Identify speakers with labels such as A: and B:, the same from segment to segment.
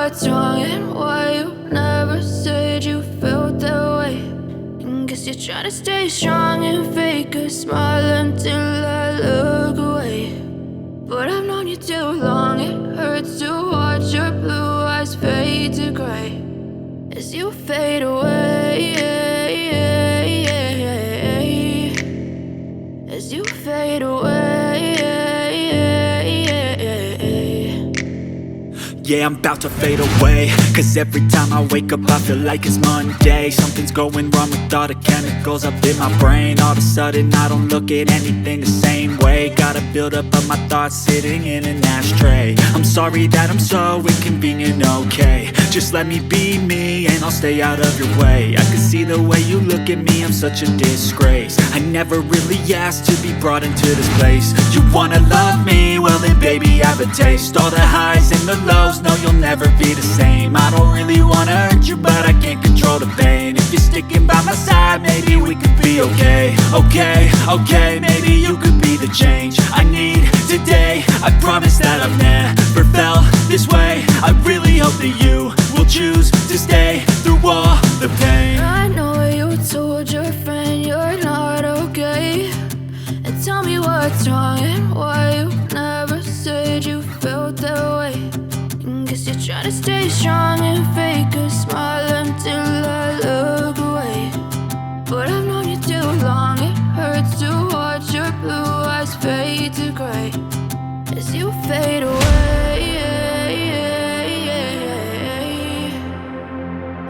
A: what's wrong and why you never said you felt that way. And guess you're trying to stay strong and fake a smile until I look away. But I've known you too long, it hurts to watch your blue eyes fade to gray as you fade away, as you fade away.
B: Yeah, I'm about to fade away, cause every time I wake up I feel like it's Monday. Something's going wrong with all the chemicals up in my brain. All of a sudden I don't look at anything the same way. Gotta build up of my thoughts sitting in an ashtray. I'm sorry that I'm so inconvenient, okay. Just let me be me and I'll stay out of your way. I can see the way you look at me, I'm such a disgrace. I never really asked to be brought into this place. You wanna love me? Well then baby I have a taste. All the highs and the lows, no you'll never be the same. I don't really wanna hurt you but I can't control the pain. If you're sticking by my side maybe we could be okay. Okay, maybe you could be the change I need today. I promise that I've never felt this way. I really hope that you will choose to stay through all the pain.
A: I know you told your friend you're not okay, and tell me what's wrong and why you never said you felt that way. And guess you're trying to stay strong and fake a smile until I look away. But I've known you too long, it hurts to watch your blue eyes fade to gray as you fade away,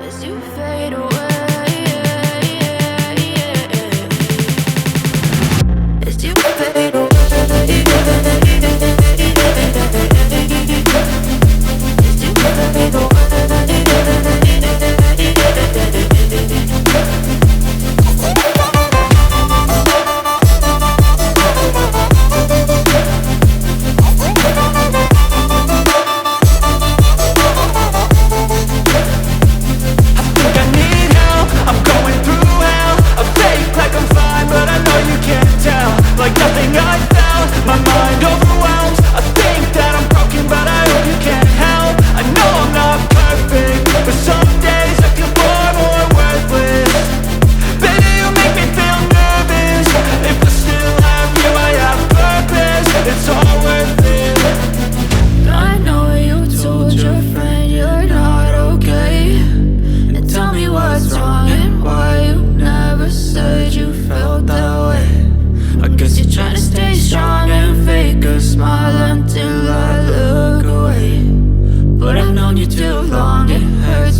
A: as you fade away, as you fade away.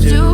A: to